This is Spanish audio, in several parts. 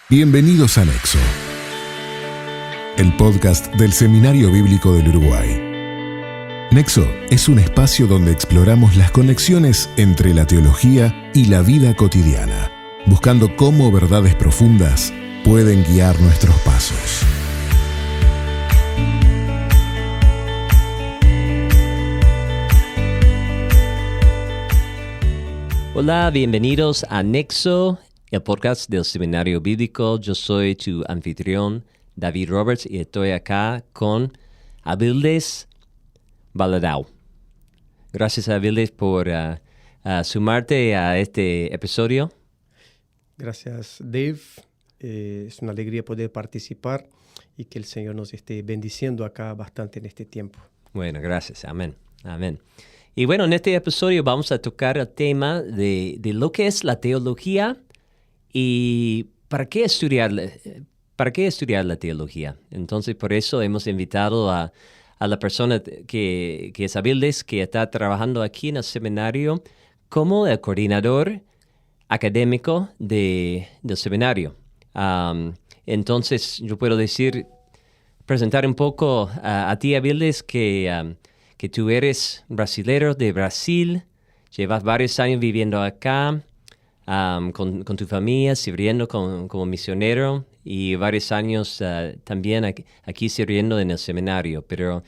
Bienvenidos a Nexo, el podcast del Seminario Bíblico del Uruguay. Nexo es un espacio donde exploramos las conexiones entre la teología y la vida cotidiana, buscando cómo verdades profundas pueden guiar nuestros pasos. Hola, bienvenidos a Nexo, el podcast del Seminario Bíblico. Yo soy tu anfitrión, David Roberts, y estoy acá con Avildes Valadao. Gracias, Avildes, por sumarte a este episodio. Gracias, Dave. Es una alegría poder participar y que el Señor nos esté bendiciendo acá bastante en este tiempo. Bueno, gracias. Amén. Amén. Y bueno, en este episodio vamos a tocar el tema de lo que es la teología y para qué estudiar la teología. Entonces, por eso hemos invitado a la persona que es Avildes, que está trabajando aquí en el seminario como el coordinador académico del seminario. Entonces, yo puedo presentar un poco a ti, Avildes, que tú eres brasilero de Brasil, llevas varios años viviendo acá con tu familia, sirviendo como misionero y varios años también aquí sirviendo en el seminario. Pero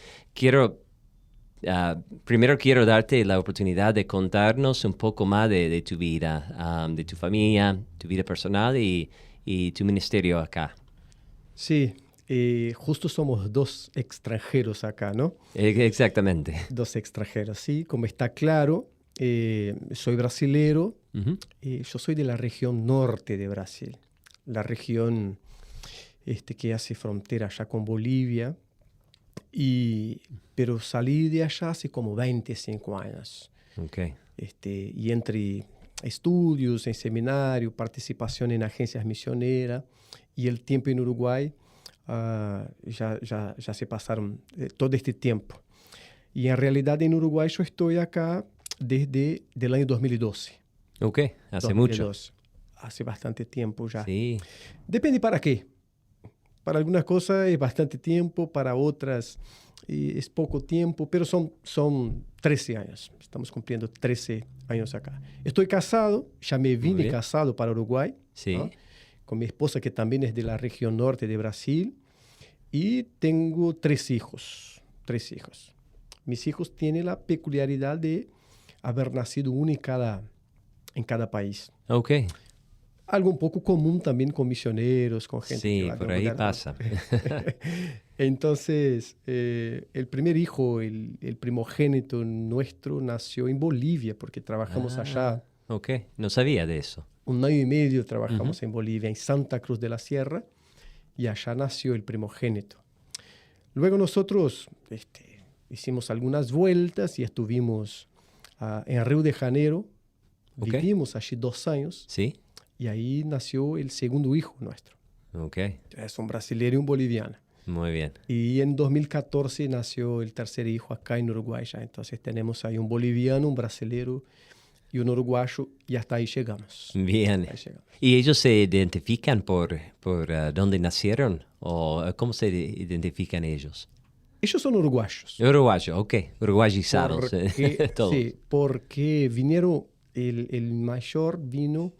primero quiero darte la oportunidad de contarnos un poco más de tu vida, de tu familia, tu vida personal y tu ministerio acá. Sí. Justo somos dos extranjeros acá, ¿no? Exactamente. Dos extranjeros, sí. Como está claro, soy brasilero. Uh-huh. Yo soy de la región norte de Brasil, la región que hace frontera allá con Bolivia. Pero salí de allá hace como 25 años. Okay. Y entre estudios en seminario, participación en agencias misioneras y el tiempo en Uruguay, ya se pasaron todo este tiempo. Y en realidad en Uruguay yo estoy acá desde el año 2012. Ok, hace 2012. Mucho. Hace bastante tiempo ya. Sí. Depende para qué. Para algunas cosas es bastante tiempo, para otras es poco tiempo, pero son 13 años. Estamos cumpliendo 13 años acá. Estoy casado, ya me vine casado para Uruguay. Sí. ¿No? Con mi esposa, que también es de la región norte de Brasil, y tengo 3 hijos. Mis hijos tienen la peculiaridad de haber nacido uno en cada país. Ok. Algo un poco común también con misioneros, con gente. Sí, por ahí pasa. Entonces, el primer hijo, el primogénito nuestro, nació en Bolivia, porque trabajamos allá. Ok, no sabía de eso. 1 año y medio trabajamos en Bolivia, en Santa Cruz de la Sierra, y allá nació el primogénito. Luego nosotros hicimos algunas vueltas y estuvimos en Río de Janeiro. Okay. Vivimos allí 2 años. Sí. Y ahí nació el segundo hijo nuestro. Ok. Es un brasileño y un boliviano. Muy bien. Y en 2014 nació el tercer hijo acá en Uruguay ya. Entonces tenemos ahí un boliviano, un brasilero y un uruguayo, y hasta ahí llegamos. Bien. ¿Y ellos se identifican por dónde nacieron? ¿O cómo se identifican ellos? Ellos son uruguayos. Uruguayos, ok. Uruguayizados. Todos. Sí, porque vinieron, el mayor vino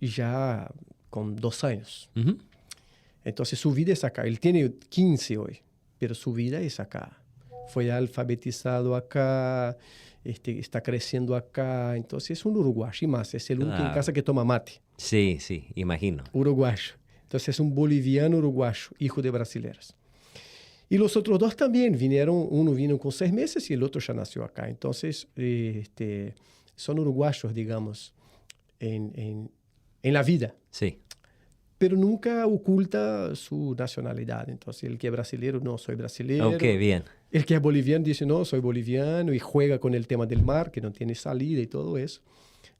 ya con 2 años. Uh-huh. Entonces su vida es acá. Él tiene 15 hoy, pero su vida es acá. Fue alfabetizado acá, está creciendo acá. Entonces es un uruguayo y más. Es el único en casa que toma mate. Sí, imagino. Uruguayo. Entonces es un boliviano uruguayo, hijo de brasileros. Y los otros 2 también vinieron. Uno vino con 6 meses y el otro ya nació acá. Entonces son uruguayos, digamos, en la vida. Sí. Pero nunca oculta su nacionalidad. Entonces, el que es brasileño, no, soy brasileño. Ok, bien. El que es boliviano dice, no, soy boliviano, y juega con el tema del mar, que no tiene salida y todo eso.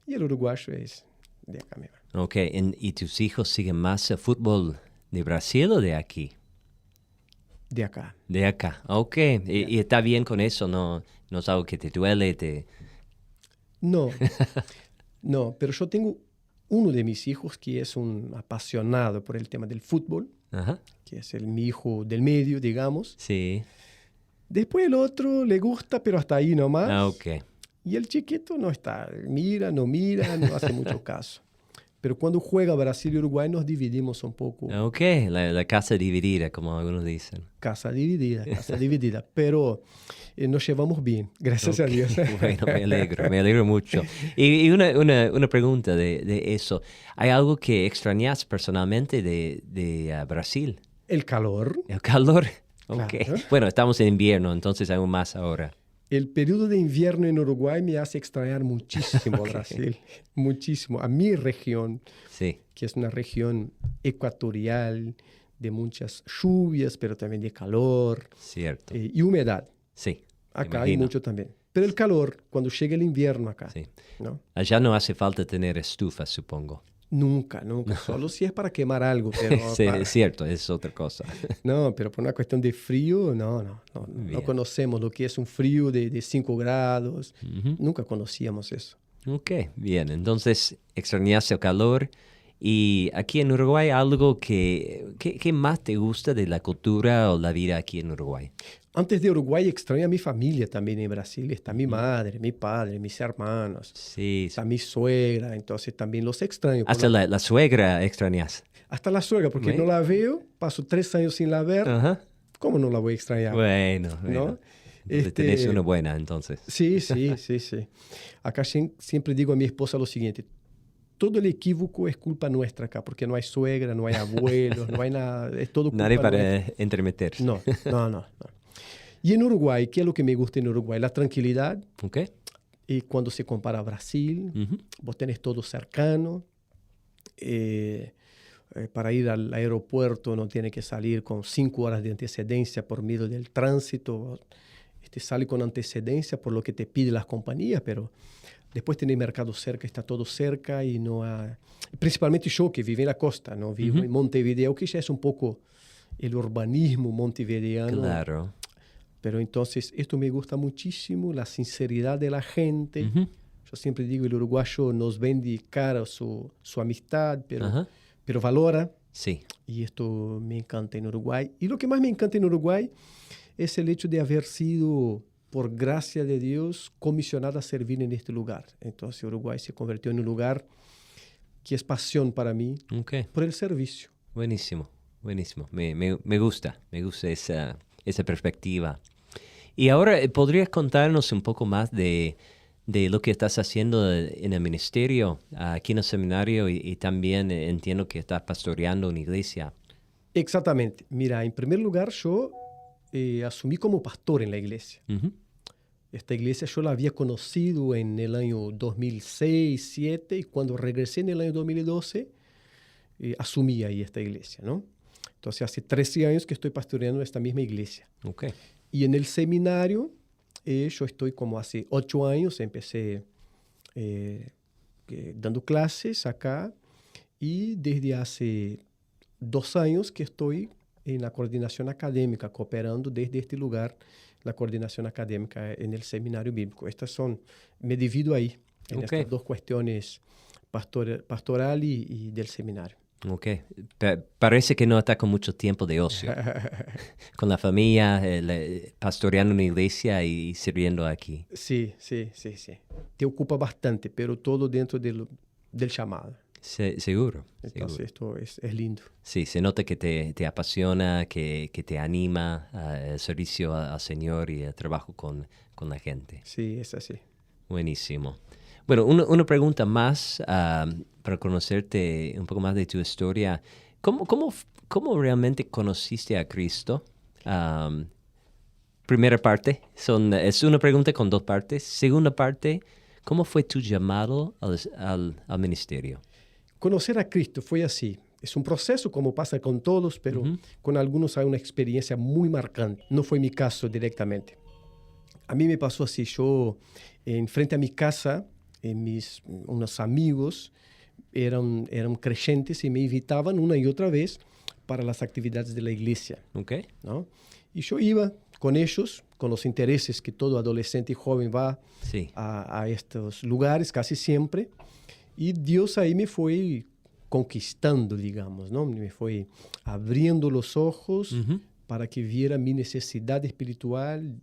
Y el uruguayo es de acá mismo. Ok, ¿y tus hijos siguen más fútbol de Brasil o de aquí? De acá. De acá, ok. ¿Y está bien con eso? ¿No es algo que te duele? No, pero yo tengo uno de mis hijos, que es un apasionado por el tema del fútbol, Ajá. que es mi hijo del medio, digamos. Sí. Después el otro le gusta, pero hasta ahí nomás. Ah, ok. Y el chiquito no está, mira, no hace mucho caso. Pero cuando juega Brasil y Uruguay nos dividimos un poco. Ok, la casa dividida, como algunos dicen. Casa dividida. Pero nos llevamos bien, gracias a Dios. Bueno, me alegro mucho. Y una pregunta de eso. ¿Hay algo que extrañas personalmente de Brasil? El calor. ¿El calor? Ok. Claro. Bueno, estamos en invierno, entonces aún más ahora. El periodo de invierno en Uruguay me hace extrañar muchísimo Brasil. Muchísimo. A mi región, Sí, que es una región ecuatorial, de muchas lluvias, pero también de calor cierto. y humedad. Sí. Acá hay imagino. mucho también. Pero el calor, cuando llega el invierno acá, Sí. ¿no? Allá no hace falta tener estufa, supongo. Nunca. Solo si es para quemar algo, pero Sí, es cierto, es otra cosa. no, pero por una cuestión de frío, no Bien. conocemos lo que es un frío de 5 grados. Ujú. Nunca conocíamos eso. Ok, bien. Entonces, extrañas el calor. Y aquí en Uruguay, ¿algo que más te gusta de la cultura o la vida aquí en Uruguay? Antes de Uruguay extraño a mi familia también en Brasil. Está mi madre, mi padre, mis hermanos. Sí, Está mi suegra, entonces también los extraño. hasta la suegra extrañas. Hasta la suegra, porque Bueno. no la veo, paso 3 años sin la ver. Ajá. ¿Cómo no la voy a extrañar? Bueno. ¿No? Entonces tenés una buena, entonces. Sí. Acá siempre digo a mi esposa lo siguiente. Todo el equívoco es culpa nuestra acá, porque no hay suegra, no hay abuelos, no hay nada, es todo culpa Nadie para nuestra. entremeterse. No. Y en Uruguay, ¿qué es lo que me gusta en Uruguay? La tranquilidad. Ok. Y cuando se compara a Brasil, Ujú. vos tenés todo cercano. Para ir al aeropuerto no tiene que salir con 5 horas de antecedencia por miedo del tránsito. Sale con antecedencia por lo que te piden las compañías, pero después tenés mercado cerca, está todo cerca y no hay... Principalmente yo que vivo en la costa, no vivo Ujú. en Montevideo, que ya es un poco el urbanismo montevideano. Claro. Pero entonces esto me gusta muchísimo, la sinceridad de la gente. Ujú. Yo siempre digo, el uruguayo nos vende cara su amistad, Ajá. pero valora. Sí. Y esto me encanta en Uruguay. Y lo que más me encanta en Uruguay es el hecho de haber sido, por gracia de Dios, comisionado a servir en este lugar. Entonces Uruguay se convirtió en un lugar que es pasión para mí, Ok. por el servicio. Buenísimo. Me gusta esa perspectiva. Y ahora, ¿podrías contarnos un poco más de lo que estás haciendo en el ministerio, aquí en el seminario, y también entiendo que estás pastoreando una iglesia? Exactamente. Mira, en primer lugar, yo asumí como pastor en la iglesia. Ujú. Esta iglesia yo la había conocido en el año 2006-2007 y cuando regresé en el año 2012 asumí ahí esta iglesia, ¿no? Entonces hace 13 años que estoy pastoreando esta misma iglesia. Ok. Y en el seminario yo estoy como hace 8 años, empecé dando clases acá y desde hace 2 años que estoy en la coordinación académica, cooperando desde este lugar, la coordinación académica en el seminario bíblico. Me divido ahí, en Ok. estas dos cuestiones, pastoral y del seminario. Ok. Parece que no está con mucho tiempo de ocio. Con la familia, pastoreando una iglesia y sirviendo aquí. Sí. Te ocupa bastante, pero todo dentro del llamado. Seguro. Entonces esto es lindo. Sí, se nota que te apasiona, que te anima el servicio al Señor y el trabajo con la gente. Sí, es así. Buenísimo. Bueno, una pregunta más para conocerte un poco más de tu historia. ¿Cómo realmente conociste a Cristo? Primera parte, es una pregunta con 2 partes. Segunda parte, ¿cómo fue tu llamado al ministerio? Conocer a Cristo fue así. Es un proceso como pasa con todos, pero con algunos hay una experiencia muy marcante. No fue mi caso directamente. A mí me pasó así. Yo, frente a mi casa, unos amigos eran creyentes y me invitaban una y otra vez para las actividades de la iglesia, Ok. ¿no? Y yo iba con ellos, con los intereses que todo adolescente y joven va Sí. a estos lugares casi siempre. Y Dios ahí me fue conquistando, digamos, ¿no? Me fue abriendo los ojos para que viera mi necesidad espiritual,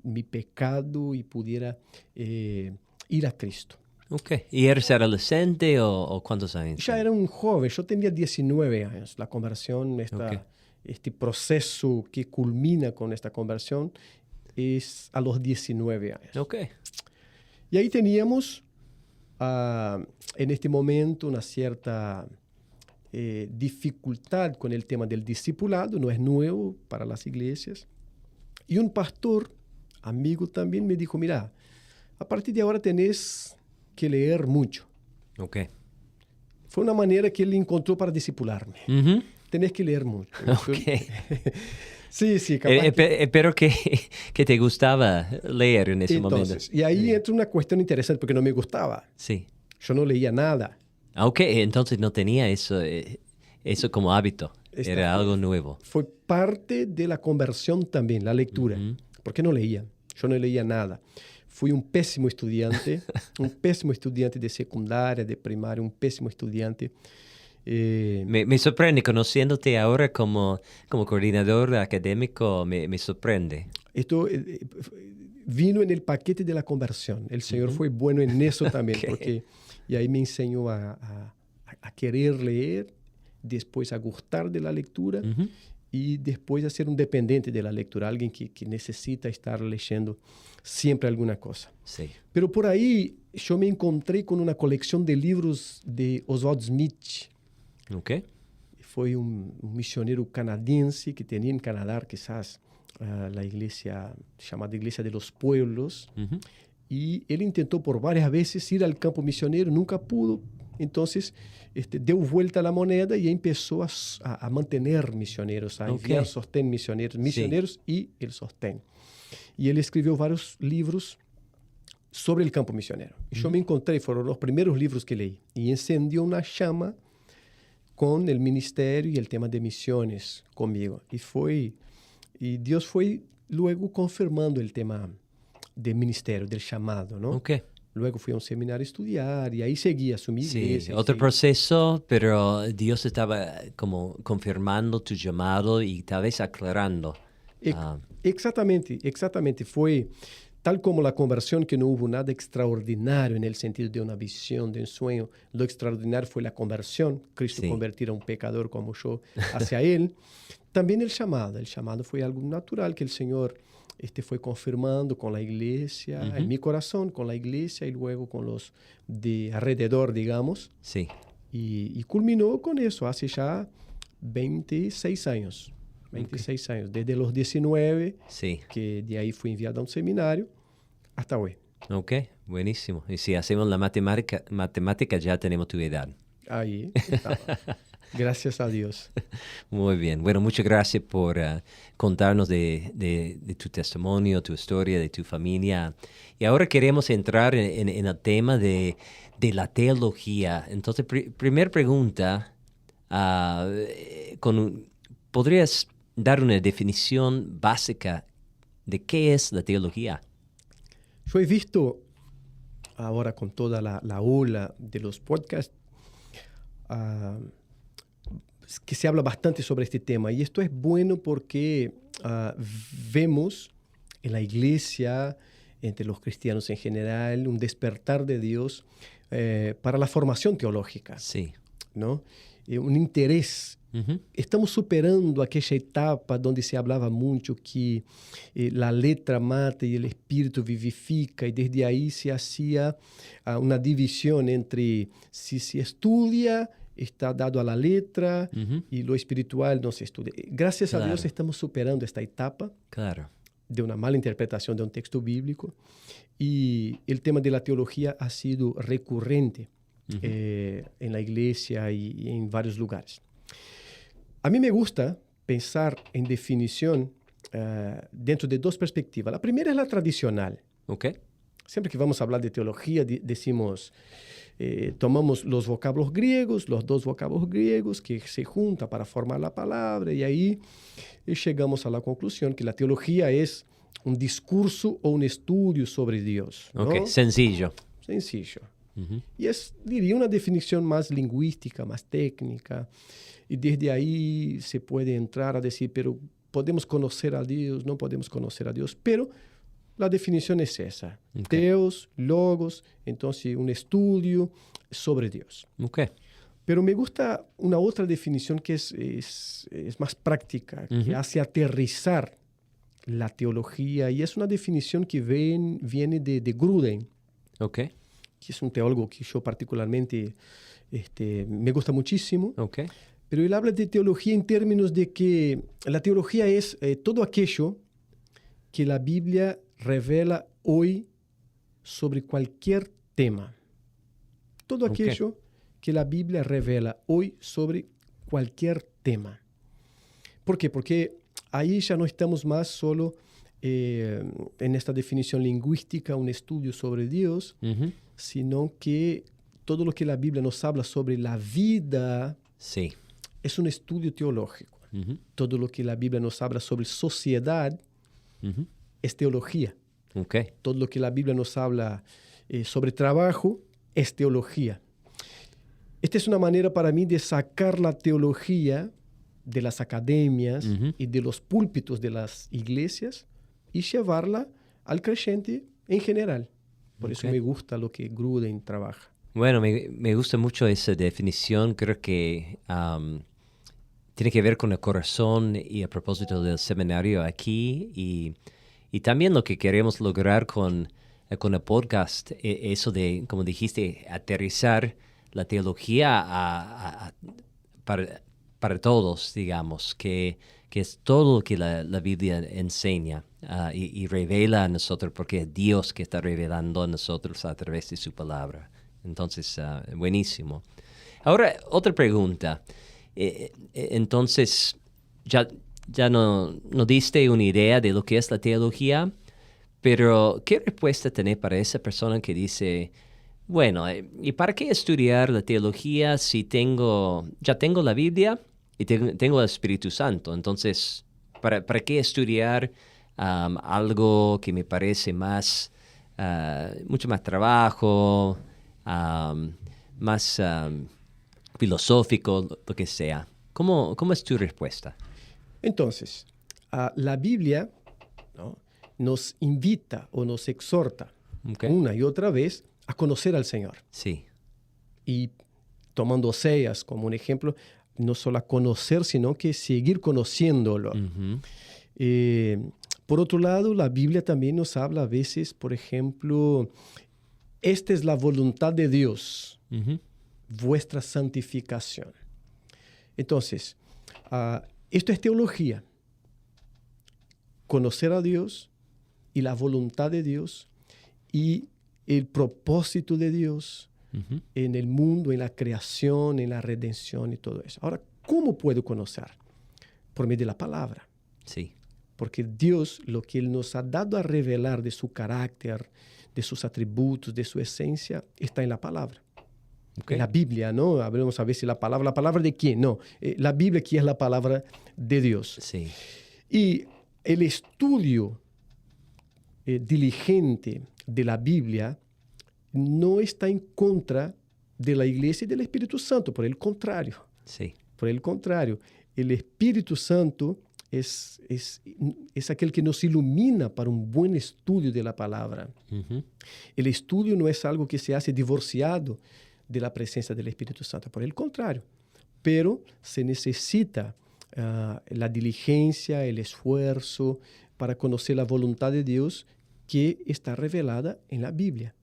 mi pecado y pudiera ir a Cristo. Okay. ¿Y eres adolescente o cuántos años? Ya era un joven, yo tenía 19 años. La conversión, este proceso que culmina con esta conversión es a los 19 años. Okay. Y ahí teníamos en este momento una cierta dificultad con el tema del discipulado, no es nuevo para las iglesias. Y un pastor, amigo también, me dijo, mira, a partir de ahora tenés que leer mucho. Okay. Fue una manera que él encontró para discipularme. Tenés que leer mucho. Okay. Sí, capaz. Espero que te gustaba leer en ese momento. Y ahí entra una cuestión interesante porque no me gustaba. Sí. Yo no leía nada. Ok, entonces no tenía eso como hábito. Era algo nuevo. Fue parte de la conversión también, la lectura. Porque no leía. Yo no leía nada. Fui un pésimo estudiante, de secundaria, de primaria, un pésimo estudiante. Me sorprende, conociéndote ahora como coordinador académico, me sorprende. Esto vino en el paquete de la conversión. El Señor fue bueno en eso también, porque y ahí me enseñó a querer leer, después a gustar de la lectura y después a ser un dependiente de la lectura, alguien que necesita estar leyendo siempre alguna cosa. Sí. Pero por ahí yo me encontré con una colección de libros de Oswald Smith. Okay. Fue un misionero canadiense que tenía en Canadá quizás la iglesia llamada Iglesia de los Pueblos. Y él intentó por varias veces ir al campo misionero, nunca pudo. Entonces dio vuelta a la moneda y empezó a mantener misioneros, a enviar sostén misioneros y el sostén. Y él escribió varios libros sobre el campo misionero. Y yo me encontré, fueron los primeros libros que leí, y encendió una llama con el ministerio y el tema de misiones conmigo. Y Dios fue luego confirmando el tema del ministerio, del llamado, ¿no? Okay. Luego fui a un seminario a estudiar y ahí seguía su iglesia. Sí, otro proceso, pero Dios estaba como confirmando tu llamado y tal vez aclarando. Exactamente. Fue tal como la conversión, que no hubo nada extraordinario en el sentido de una visión, de un sueño. Lo extraordinario fue la conversión, Cristo convertir a un pecador como yo hacia Él. También el llamado fue algo natural que el Señor fue confirmando con la iglesia, en mi corazón, con la iglesia y luego con los de alrededor, digamos. Sí. Y culminó con eso hace ya 26 años. 26 años, desde los 19, que de ahí fui enviado a un seminario, hasta hoy. Ok, buenísimo. Y si hacemos la matemática ya tenemos tu edad. Ahí estaba. Gracias a Dios. Muy bien. Bueno, muchas gracias por contarnos de tu testimonio, tu historia, de tu familia. Y ahora queremos entrar en el tema de la teología. Entonces, primera pregunta, ¿podrías dar una definición básica de qué es la teología? Yo he visto ahora con toda la ola de los podcasts que se habla bastante sobre este tema. Y esto es bueno porque vemos en la iglesia, entre los cristianos en general, un despertar de Dios para la formación teológica. Sí. ¿No? Un interés. Estamos superando aquella etapa donde se hablaba mucho que la letra mata y el espíritu vivifica, y desde ahí se hacía una división entre si se estudia, está dado a la letra, y lo espiritual no se estudia. Gracias a Dios estamos superando esta etapa de una mala interpretación de un texto bíblico, y el tema de la teología ha sido recurrente en la iglesia y en varios lugares. A mí me gusta pensar en definición dentro de dos perspectivas. La primera es la tradicional. Okay. Siempre que vamos a hablar de teología, decimos, tomamos los vocablos griegos, los dos vocablos griegos que se juntan para formar la palabra, y ahí llegamos a la conclusión que la teología es un discurso o un estudio sobre Dios, ¿no? Okay. Sencillo. Y es, diría, una definición más lingüística, más técnica. Y desde ahí se puede entrar a decir, pero podemos conocer a Dios, no podemos conocer a Dios. Pero la definición es esa. Okay. Theos, logos, entonces un estudio sobre Dios. Okay. Pero me gusta una otra definición que es más práctica, que hace aterrizar la teología. Y es una definición que viene de Gruden. Okay. Que es un teólogo que yo particularmente me gusta muchísimo. Okay. Pero él habla de teología en términos de que la teología es todo aquello que la Biblia revela hoy sobre cualquier tema. Todo aquello que la Biblia revela hoy sobre cualquier tema. ¿Por qué? Porque ahí ya no estamos más solo en esta definición lingüística, un estudio sobre Dios, sino que todo lo que la Biblia nos habla sobre la vida es un estudio teológico. Todo lo que la Biblia nos habla sobre sociedad es teología. Todo lo que la Biblia nos habla sobre trabajo es teología. Esta es una manera para mí de sacar la teología de las academias y de los púlpitos de las iglesias y llevarla al creyente en general. Por eso me gusta lo que Gruden trabaja. Bueno, me gusta mucho esa definición. Creo que tiene que ver con el corazón y a propósito del seminario aquí y también lo que queremos lograr con el podcast, eso de, como dijiste, aterrizar la teología para todos, digamos, que es todo lo que la Biblia enseña y revela a nosotros, porque es Dios que está revelando a nosotros a través de su palabra. Entonces, buenísimo. Ahora, otra pregunta. Entonces, ya no diste una idea de lo que es la teología, pero ¿qué respuesta tenés para esa persona que dice, bueno, ¿y para qué estudiar la teología si ya tengo la Biblia y tengo el Espíritu Santo? Entonces, ¿para qué estudiar algo que me parece mucho más trabajo, más filosófico, lo que sea? ¿Cómo es tu respuesta? Entonces, la Biblia, ¿no?, nos invita o nos exhorta una y otra vez a conocer al Señor. Sí. Y tomando Oseas como un ejemplo, no solo a conocer, sino que seguir conociéndolo. Por otro lado, la Biblia también nos habla a veces, por ejemplo, esta es la voluntad de Dios, vuestra santificación. Entonces, esto es teología. Conocer a Dios y la voluntad de Dios y el propósito de Dios en el mundo, en la creación, en la redención y todo eso. Ahora, ¿cómo puedo conocer? Por medio de la palabra. Sí. Porque Dios, lo que Él nos ha dado a revelar de su carácter, de sus atributos, de su esencia, está en la palabra. En la Biblia, ¿no? Hablamos a veces la palabra de quién, no. La Biblia que es la palabra de Dios. Sí. Y el estudio diligente de la Biblia no está en contra de la Iglesia y del Espíritu Santo, por el contrario. Sí. Por el contrario, el Espíritu Santo es aquel que nos ilumina para un buen estudio de la palabra. El estudio no es algo que se hace divorciado de la presencia del Espíritu Santo, por el contrario. Pero se necesita la diligencia, el esfuerzo para conocer la voluntad de Dios que está revelada en la Biblia.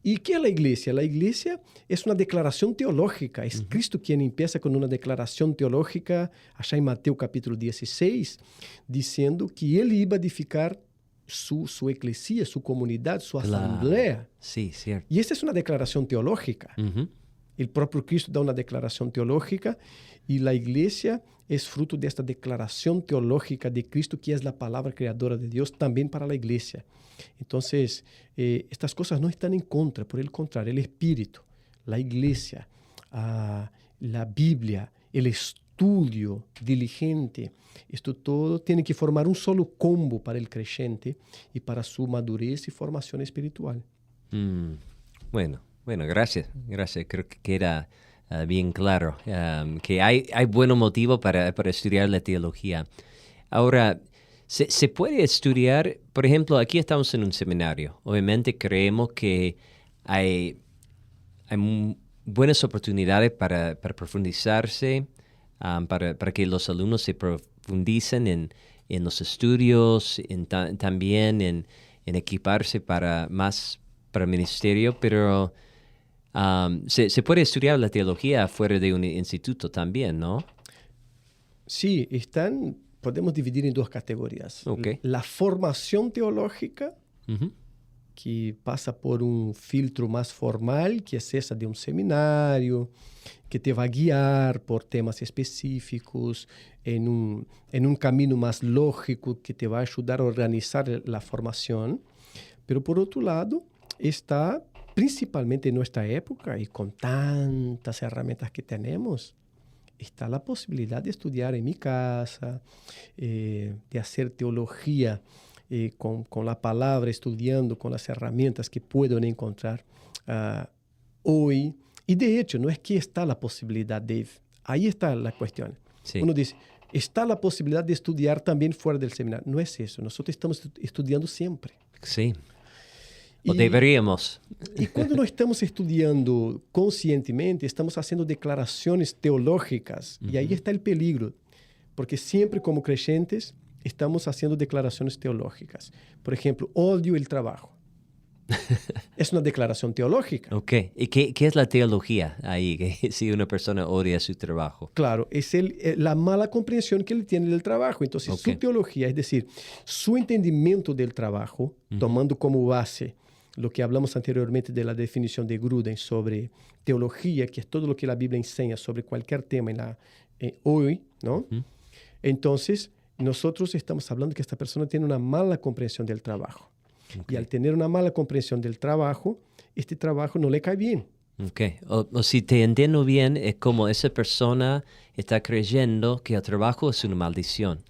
¿Y qué es la iglesia? La iglesia es una declaración teológica. Es Cristo quien empieza con una declaración teológica, allá en Mateo capítulo 16, diciendo que Él iba a edificar su eclesia, su comunidad, su asamblea. Sí, cierto. Y esta es una declaración teológica. El propio Cristo da una declaración teológica y la iglesia es fruto de esta declaración teológica de Cristo, que es la palabra creadora de Dios también para la iglesia. Entonces, estas cosas no están en contra, por el contrario, el Espíritu, la iglesia, la Biblia, el estudio diligente, esto todo tiene que formar un solo combo para el creyente y para su madurez y formación espiritual. Bueno, Bueno, gracias. Creo que queda bien claro que hay buen motivo para estudiar la teología. Ahora, ¿se puede estudiar? Por ejemplo, aquí estamos en un seminario. Obviamente creemos que hay buenas oportunidades para profundizarse, para que los alumnos se profundicen en los estudios, también en equiparse para el ministerio, pero se puede estudiar la teología fuera de un instituto también, ¿no? Sí, podemos dividir en dos categorías. Okay. La formación teológica, Uh-huh. que pasa por un filtro más formal, que es esa de un seminario, que te va a guiar por temas específicos, en un camino más lógico, que te va a ayudar a organizar la formación. Pero por otro lado, está principalmente en nuestra época y con tantas herramientas que tenemos, está la posibilidad de estudiar en mi casa, de hacer teología con la palabra, estudiando con las herramientas que puedo encontrar hoy. Y de hecho, no es que está la posibilidad, Dave. Ahí está la cuestión. Sí. Uno dice, está la posibilidad de estudiar también fuera del seminario. No es eso. Nosotros estamos estudiando siempre. Sí. O deberíamos. Y cuando no estamos estudiando conscientemente, estamos haciendo declaraciones teológicas. Uh-huh. Y ahí está el peligro. Porque siempre como creyentes estamos haciendo declaraciones teológicas. Por ejemplo, odio el trabajo. Es una declaración teológica. Ok. ¿Y qué es la teología ahí? Que si una persona odia su trabajo. Claro, es la mala comprensión que él tiene del trabajo. Entonces, okay, su teología, es decir, su entendimiento del trabajo, uh-huh, tomando como base lo que hablamos anteriormente de la definición de Gruden sobre teología, que es todo lo que la Biblia enseña sobre cualquier tema hoy, ¿no? Uh-huh. Entonces, nosotros estamos hablando que esta persona tiene una mala comprensión del trabajo. Okay. Y al tener una mala comprensión del trabajo, este trabajo no le cae bien. Okay. O si te entiendo bien, es como esa persona está creyendo que el trabajo es una maldición.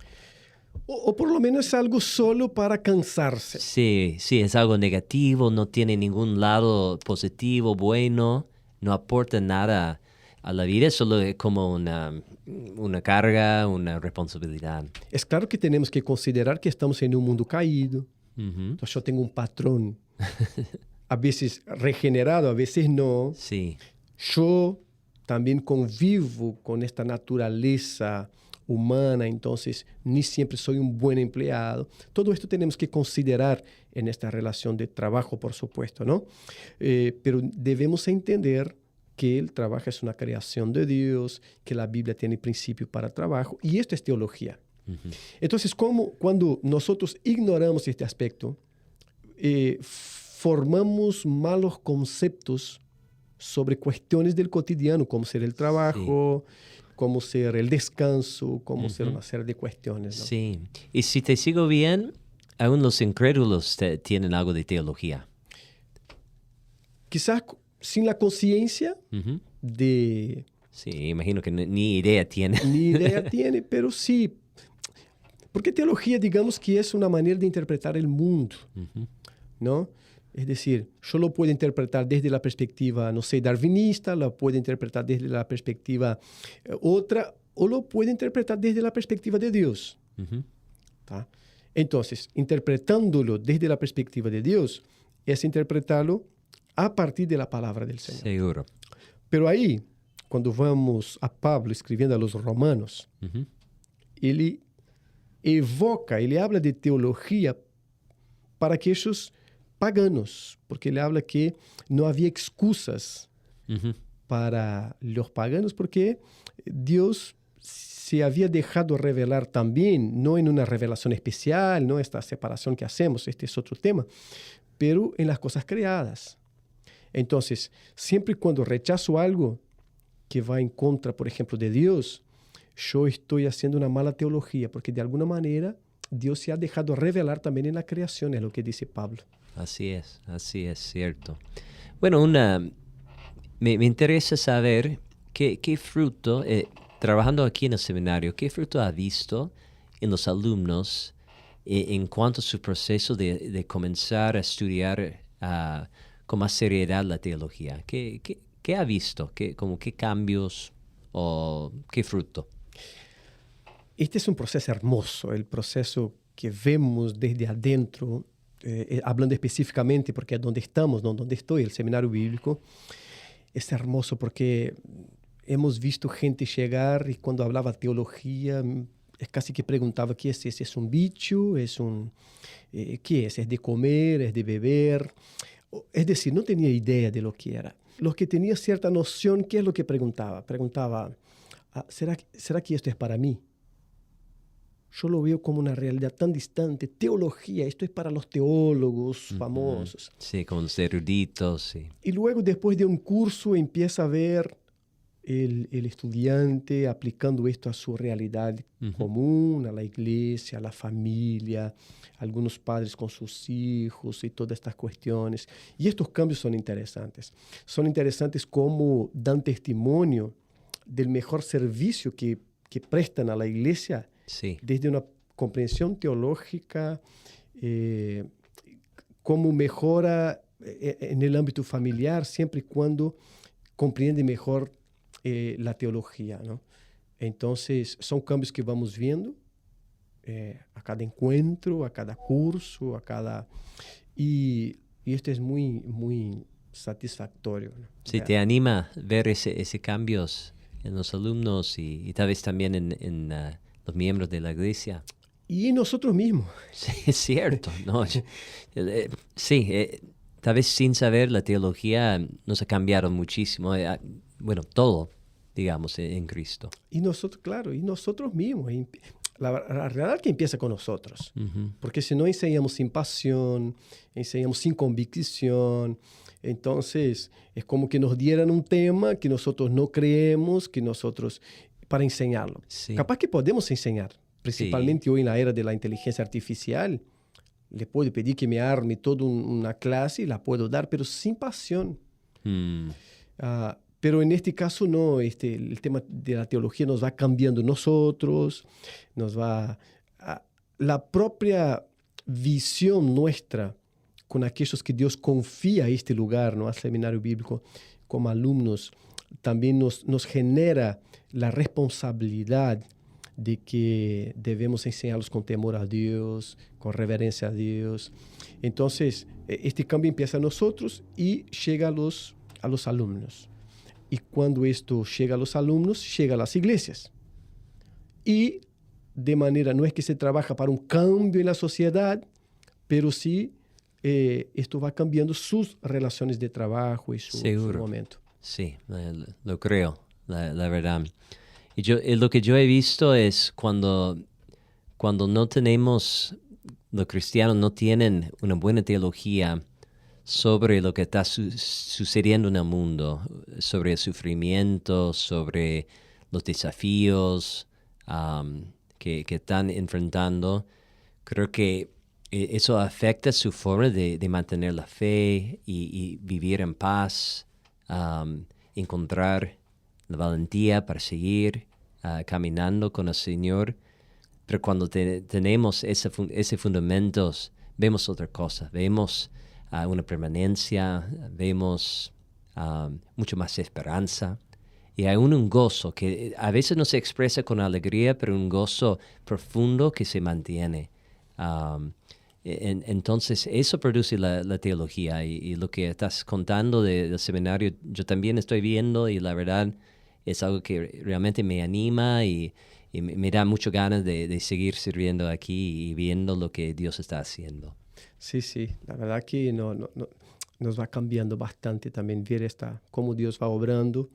O por lo menos es algo solo para cansarse. Sí, es algo negativo, no tiene ningún lado positivo, bueno, no aporta nada a la vida, solo es como una carga, una responsabilidad. Es claro que tenemos que considerar que estamos en un mundo caído. Uh-huh. Entonces yo tengo un patrón, a veces regenerado, a veces no. Sí. Yo también convivo con esta naturaleza humana, entonces ni siempre soy un buen empleado. Todo esto tenemos que considerar en esta relación de trabajo, por supuesto, ¿no? Pero debemos entender que el trabajo es una creación de Dios, que la Biblia tiene principio para el trabajo, y esto es teología. Uh-huh. Entonces, cuando nosotros ignoramos este aspecto, formamos malos conceptos sobre cuestiones del cotidiano, como ser el trabajo, sí, como ser el descanso, como uh-huh, ser una serie de cuestiones, ¿no? Sí. Y si te sigo bien, aún los incrédulos tienen algo de teología. Quizás sin la conciencia uh-huh, de... Sí, imagino que ni idea tiene. Ni idea tiene, pero sí. Porque teología, digamos que es una manera de interpretar el mundo, uh-huh, ¿no? Es decir, yo lo puedo interpretar desde la perspectiva, no sé, darwinista, lo puedo interpretar desde la perspectiva otra, o lo puedo interpretar desde la perspectiva de Dios. Uh-huh. ¿Tá? Entonces, interpretándolo desde la perspectiva de Dios, es interpretarlo a partir de la palabra del Señor. Seguro. Pero ahí, cuando vamos a Pablo escribiendo a los romanos, uh-huh, ele habla de teología para aquellos paganos, porque ele habla que no había excusas uh-huh, para los paganos, porque Dios se había dejado revelar también, no en una revelación especial, no esta separación que hacemos, este es otro tema, pero en las cosas creadas. Entonces, siempre cuando rechazo algo que va en contra, por ejemplo, de Dios, yo estoy haciendo una mala teología, porque de alguna manera Dios se ha dejado revelar también en la creación, es lo que dice Pablo. Así es, cierto. Bueno, me interesa saber qué fruto, trabajando aquí en el seminario, qué fruto ha visto en los alumnos en cuanto a su proceso de comenzar a estudiar con más seriedad la teología? ¿Qué ha visto? ¿Qué cambios o qué fruto? Este es un proceso hermoso, el proceso que vemos desde adentro, hablando específicamente porque es donde estamos, no donde estoy, el seminario bíblico. Es hermoso porque hemos visto gente llegar y cuando hablaba teología, es casi que preguntaba, ¿qué es ese? ¿Es un bicho? ¿Qué es? ¿Es de comer? ¿Es de beber? Es decir, no tenía idea de lo que era. Los que tenían cierta noción, ¿qué es lo que preguntaba? Preguntaba, ¿será que esto es para mí? Yo lo veo como una realidad tan distante. Teología, esto es para los teólogos famosos. Sí, con los eruditos, sí. Y luego, después de un curso, empieza a ver el estudiante aplicando esto a su realidad común, a la iglesia, a la familia, algunos padres con sus hijos y todas estas cuestiones. Y estos cambios son interesantes. Son interesantes como dan testimonio del mejor servicio que prestan a la iglesia, Sí. desde una comprensión teológica, cómo mejora en el ámbito familiar, siempre y cuando comprende mejor la teología, ¿no? Entonces, son cambios que vamos viendo a cada encuentro, a cada curso, y esto es muy, muy satisfactorio, ¿no? Sí, te anima ver ese cambios en los alumnos y tal vez también en los miembros de la iglesia. Y nosotros mismos. Sí, es cierto. No, sí, tal vez sin saber, la teología nos ha cambiado muchísimo. Bueno, todo, digamos, en Cristo. Y nosotros, claro, y nosotros mismos. La realidad que empieza con nosotros. Porque si no enseñamos sin pasión, enseñamos sin convicción, entonces es como que nos dieran un tema que nosotros no creemos, para enseñarlo. Sí. Capaz que podemos enseñar, principalmente hoy en la era de la inteligencia artificial. Le puedo pedir que me arme toda una clase y la puedo dar, pero sin pasión. Pero en este caso no, el tema de la teología nos va cambiando nosotros, la propia visión nuestra con aquellos que Dios confía a este lugar, ¿no? Al seminario bíblico, como alumnos, también nos genera la responsabilidad de que debemos enseñarlos con temor a Dios, con reverencia a Dios. Entonces, este cambio empieza a nosotros y llega a los alumnos. Y cuando esto llega a los alumnos, llega a las iglesias. Y de manera, no es que se trabaja para un cambio en la sociedad, pero sí esto va cambiando sus relaciones de trabajo y su momento. Sí, lo creo, la verdad. Y lo que yo he visto es cuando no tenemos, los cristianos no tienen una buena teología sobre lo que está sucediendo en el mundo, sobre el sufrimiento, sobre los desafíos que están enfrentando. Creo que eso afecta su forma de mantener la fe y vivir en paz, encontrar la valentía para seguir caminando con el Señor. Pero cuando tenemos ese fundamentos, vemos otra cosa, vemos una permanencia, vemos mucho más esperanza. Y hay un gozo que a veces no se expresa con alegría, pero un gozo profundo que se mantiene. Entonces, eso produce la teología. Y lo que estás contando del seminario, yo también estoy viendo, y la verdad es algo que realmente me anima y me da mucho ganas de seguir sirviendo aquí y viendo lo que Dios está haciendo. Sí, la verdad que nos va cambiando bastante también ver cómo Dios va obrando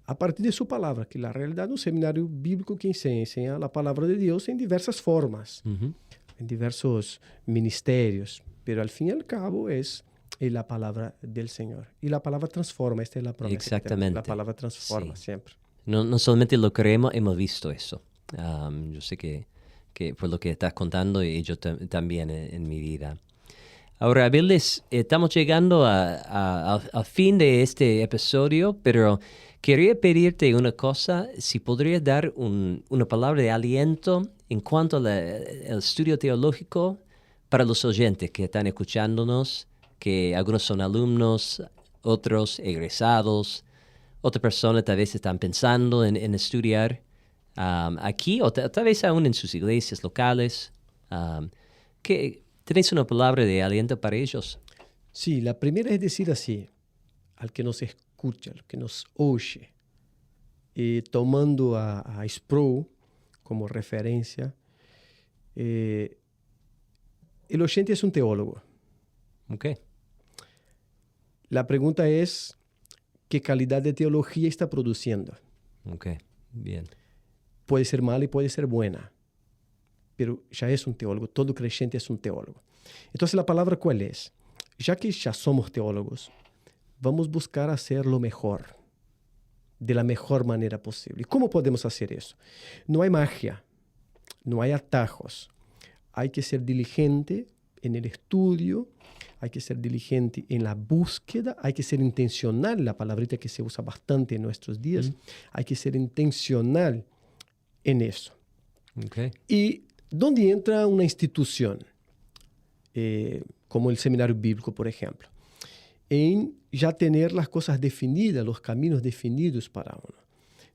a partir de su palabra, que la realidad un seminario bíblico que enseña la palabra de Dios en diversas formas, en diversos ministerios, pero al fin y al cabo es la palabra del Señor. Y la palabra transforma, esta es la promesa. Exactamente. La palabra transforma siempre. No solamente lo creemos, hemos visto eso. Yo sé que por lo que estás contando, y yo también en mi vida. Ahora, Abiles, estamos llegando al fin de este episodio, pero quería pedirte una cosa, si podrías dar una palabra de aliento en cuanto al estudio teológico para los oyentes que están escuchándonos, que algunos son alumnos, otros egresados, otras personas tal vez están pensando en estudiar aquí o tal vez aún en sus iglesias locales. ¿Tenéis una palabra de aliento para ellos? Sí, la primera es decir así, al que nos escucha, al que nos oye, tomando a Sproul como referencia, el oyente es un teólogo. Okay. La pregunta es, ¿qué calidad de teología está produciendo? Okay, bien. Puede ser mala y puede ser buena, pero ya es un teólogo, todo creyente es un teólogo. Entonces, ¿la palabra cuál es? Ya que ya somos teólogos, vamos a buscar hacer lo mejor, de la mejor manera posible. ¿Cómo podemos hacer eso? No hay magia, no hay atajos. Hay que ser diligente en el estudio, hay que ser diligente en la búsqueda, hay que ser intencional, la palabrita que se usa bastante en nuestros días, hay que ser intencional en eso. Okay. ¿Y dónde entra una institución? Como el seminario bíblico, por ejemplo, en ya tener las cosas definidas, los caminos definidos para uno.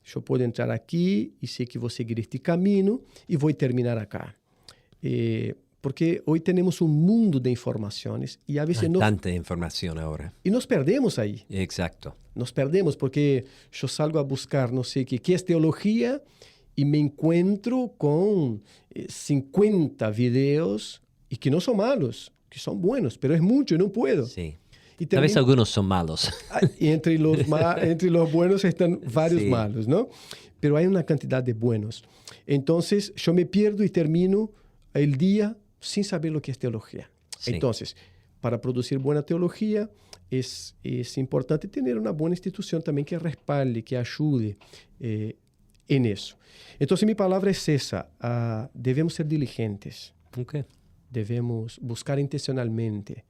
Yo puedo entrar aquí y sé que voy a seguir este camino y voy a terminar acá. Porque hoy tenemos un mundo de informaciones y a veces tanta información ahora. Y nos perdemos ahí. Exacto. Nos perdemos porque yo salgo a buscar, no sé qué es teología y me encuentro con 50 videos y que no son malos, que son buenos, pero es mucho y no puedo. Sí. Y tal vez algunos son malos. Y entre los buenos están varios malos, ¿no? Pero hay una cantidad de buenos. Entonces, yo me pierdo y termino el día sin saber lo que es teología. Sí. Entonces, para producir buena teología, es importante tener una buena institución también que respalde, que ayude en eso. Entonces, mi palabra es esa. Debemos ser diligentes. Okay. Debemos buscar intencionalmente,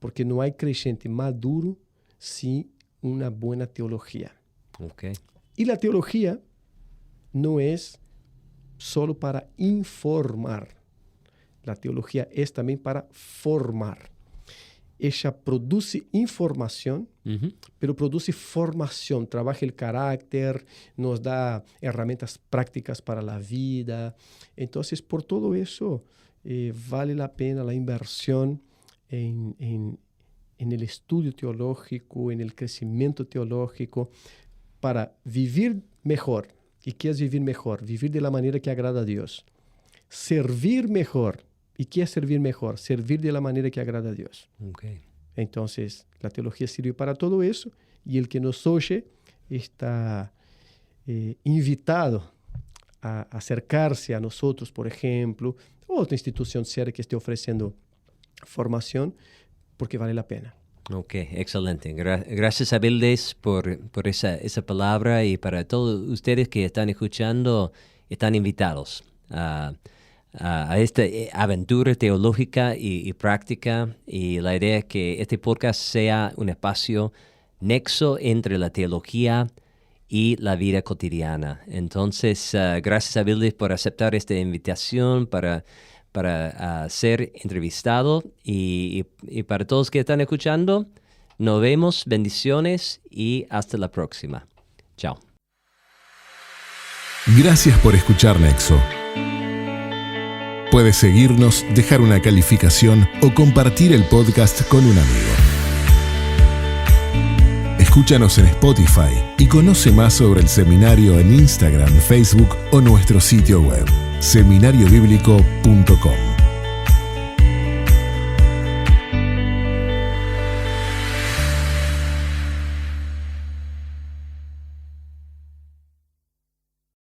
porque no hay creyente maduro sin una buena teología. Okay. Y la teología no es solo para informar. La teología es también para formar. Ella produce información, pero produce formación, trabaja el carácter, nos da herramientas prácticas para la vida. Entonces, por todo eso, vale la pena la inversión en el estudio teológico, en el crecimiento teológico, para vivir mejor. ¿Y qué es vivir mejor? Vivir de la manera que agrada a Dios. Servir mejor. ¿Y qué es servir mejor? Servir de la manera que agrada a Dios. Okay. Entonces, la teología sirve para todo eso y el que nos oye está invitado a acercarse a nosotros, por ejemplo, o otra institución seria que esté ofreciendo formación, porque vale la pena. Ok, excelente. Gracias, Avildes, por esa palabra, y para todos ustedes que están escuchando, están invitados a esta aventura teológica y práctica, y la idea es que este podcast sea un espacio nexo entre la teología y la vida cotidiana. Entonces, gracias, Avildes, por aceptar esta invitación para ser entrevistado, y para todos que están escuchando, nos vemos, bendiciones y hasta la próxima. Chao. Gracias por escuchar Nexo. Puedes seguirnos, dejar una calificación o compartir el podcast con un amigo. Escúchanos en Spotify y conoce más sobre el seminario en Instagram, Facebook o nuestro sitio web, seminariobiblico.com.